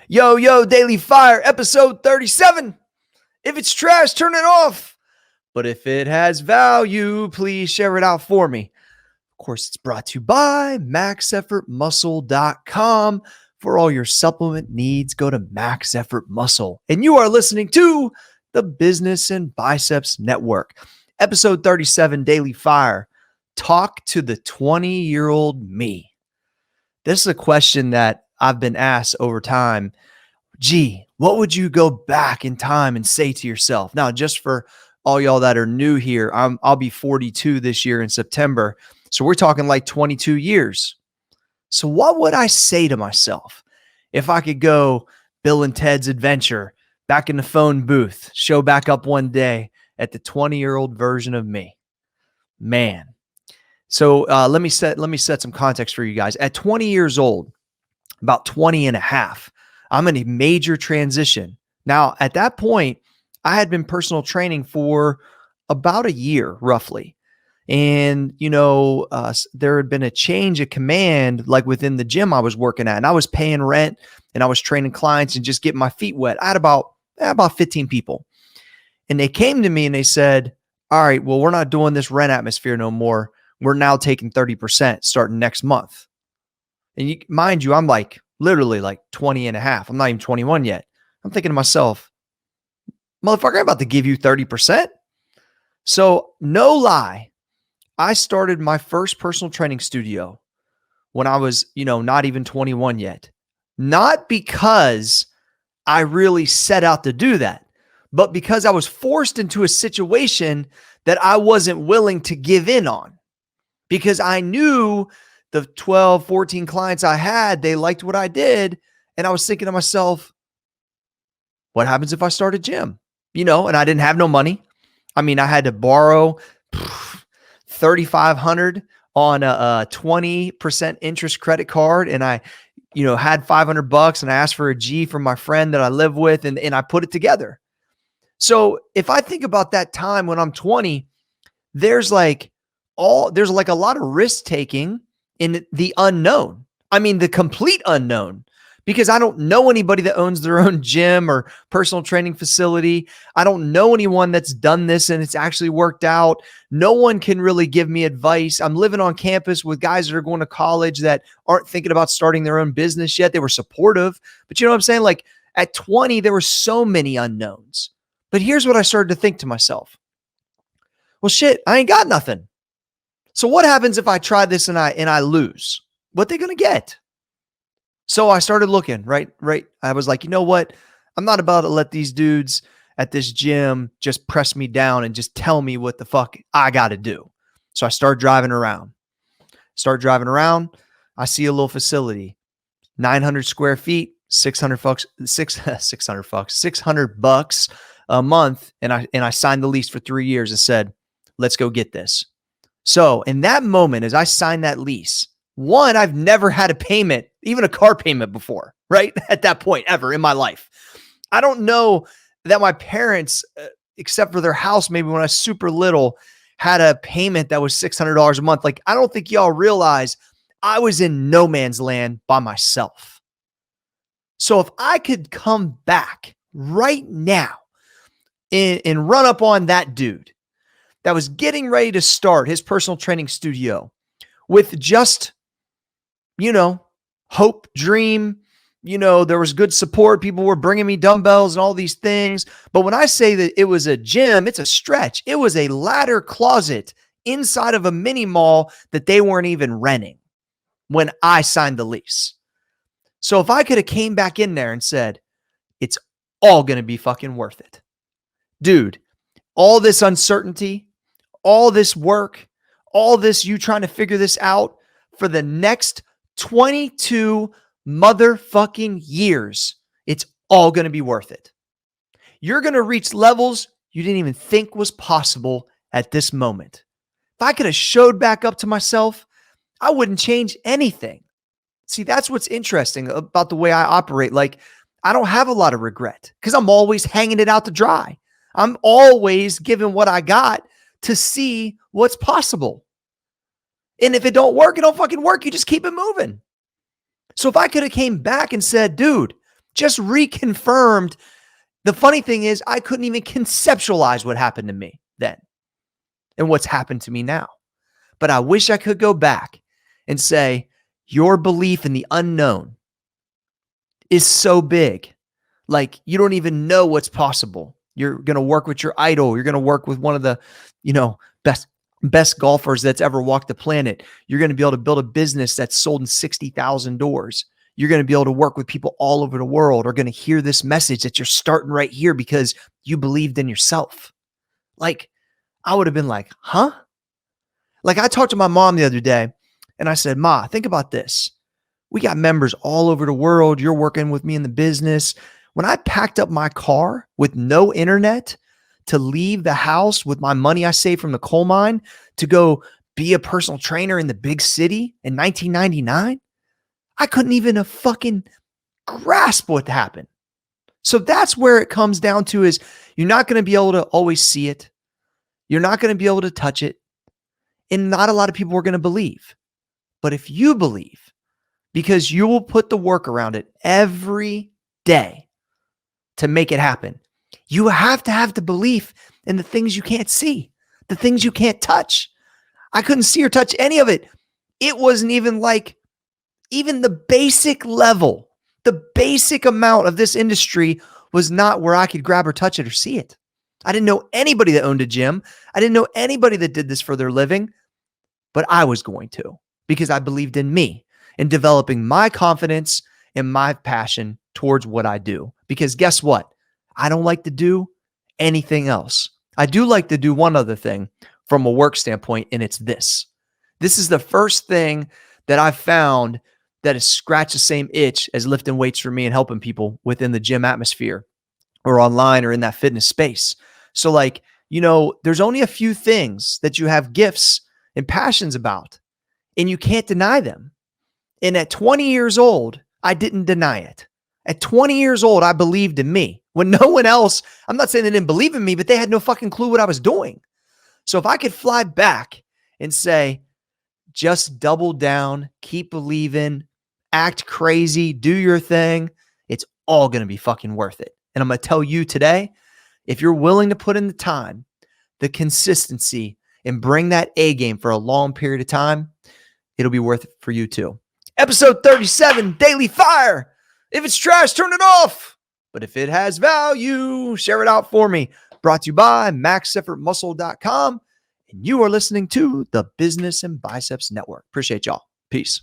Yo, Daily Fire, episode 37. If it's trash, turn it off. But if it has value, please share it out for me. Of course, it's brought to you by maxeffortmuscle.com. For all your supplement needs, go to Max Effort Muscle. And you are listening to the Business and Biceps Network. Episode 37, Daily Fire. Talk to the 20-year-old me. This is a question that I've been asked over time. Gee, what would you go back in time and say to yourself? Now, just for all y'all that are new here, I'll be 42 this year in September. So we're talking like 22 years. So what would I say to myself if I could go Bill and Ted's Adventure back in the phone booth, show back up one day at the 20-year-old version of me? Man. So let me set some context for you guys. At 20 years old, about 20 and a half, I'm in a major transition. Now, at that point, I had been personal training for about a year, roughly. And, there had been a change of command, like within the gym I was working at, and I was paying rent and I was training clients and just getting my feet wet. I had about 15 people. And they came to me and they said, all right, well, we're not doing this rent atmosphere no more. We're now taking 30% starting next month. And mind you, I'm like literally like 20 and a half. I'm not even 21 yet. I'm thinking to myself, motherfucker, I'm about to give you 30%. So no lie, I started my first personal training studio when I was, not even 21 yet. Not because I really set out to do that, but because I was forced into a situation that I wasn't willing to give in on. Because I knew the 12, 14 clients I had, they liked what I did. And I was thinking to myself, what happens if I start a gym? And I didn't have no money. I mean, I had to borrow $3,500 on a 20% interest credit card. And I, had $500 and I asked for a G from my friend that I live with and I put it together. So if I think about that time when I'm 20, there's like a lot of risk taking in the unknown. I mean, the complete unknown, because I don't know anybody that owns their own gym or personal training facility. I don't know anyone that's done this and it's actually worked out. No one can really give me advice. I'm living on campus with guys that are going to college that aren't thinking about starting their own business yet. They were supportive, but you know what I'm saying? Like at 20, there were so many unknowns. But here's what I started to think to myself. Well, shit, I ain't got nothing. So what happens if I try this and I lose? What they going to get? So I started looking, right? I was like, you know what? I'm not about to let these dudes at this gym just press me down and just tell me what the fuck I got to do. So I start driving around. I see a little facility, 900 square feet, $600 a month. And I signed the lease for 3 years and said, let's go get this. So in that moment, as I signed that lease, one, I've never had a payment, even a car payment before, right? At that point ever in my life. I don't know that my parents, except for their house, maybe when I was super little, had a payment that was $600 a month. Like, I don't think y'all realize I was in no man's land by myself. So if I could come back right now and run up on that dude that was getting ready to start his personal training studio with just, hope, dream, there was good support. People were bringing me dumbbells and all these things. But when I say that it was a gym, it's a stretch. It was a ladder closet inside of a mini mall that they weren't even renting when I signed the lease. So if I could have came back in there and said, it's all going to be fucking worth it. Dude, all this uncertainty, all this work, all this you trying to figure this out for the next 22 motherfucking years, it's all going to be worth it. You're going to reach levels you didn't even think was possible at this moment. If I could have showed back up to myself, I wouldn't change anything. See, that's what's interesting about the way I operate. Like, I don't have a lot of regret because I'm always hanging it out to dry. I'm always giving what I got to see what's possible. And if it don't work, it don't fucking work. You just keep it moving. So if I could have came back and said, dude, just reconfirmed. The funny thing is, I couldn't even conceptualize what happened to me then and what's happened to me now. But I wish I could go back and say, your belief in the unknown is so big. Like, you don't even know what's possible. You're going to work with your idol. You're going to work with one of the, best golfers that's ever walked the planet. You're going to be able to build a business that's sold in 60,000 doors. You're going to be able to work with people all over the world, are going to hear this message that you're starting right here because you believed in yourself. Like, I would have been like, huh? Like, I talked to my mom the other day and I said, Ma, think about this. We got members all over the world. You're working with me in the business. When I packed up my car with no internet to leave the house with my money I saved from the coal mine to go be a personal trainer in the big city in 1999, I couldn't even have fucking grasp what happened. So that's where it comes down to, is you're not going to be able to always see it. You're not going to be able to touch it. And not a lot of people are going to believe. But if you believe, because you will put the work around it every day to make it happen, you have to have the belief in the things you can't see, the things you can't touch. I couldn't see or touch any of it. It wasn't even like even the basic level, the basic amount of this industry was not where I could grab or touch it or see it. I didn't know anybody that owned a gym. I didn't know anybody that did this for their living, but I was going to, because I believed in me and developing my confidence and my passion towards what I do. Because guess what? I don't like to do anything else. I do like to do one other thing from a work standpoint, and it's this. This is the first thing that I've found that has scratched the same itch as lifting weights for me and helping people within the gym atmosphere or online or in that fitness space. So there's only a few things that you have gifts and passions about, and you can't deny them. And at 20 years old, I didn't deny it. At 20 years old, I believed in me when no one else, I'm not saying they didn't believe in me, but they had no fucking clue what I was doing. So if I could fly back and say, just double down, keep believing, act crazy, do your thing, it's all going to be fucking worth it. And I'm going to tell you today, if you're willing to put in the time, the consistency, and bring that A game for a long period of time, it'll be worth it for you too. Episode 37, Daily Fire. If it's trash, turn it off. But if it has value, share it out for me. Brought to you by maxeffortmuscle.com. And you are listening to the Business and Biceps Network. Appreciate y'all. Peace.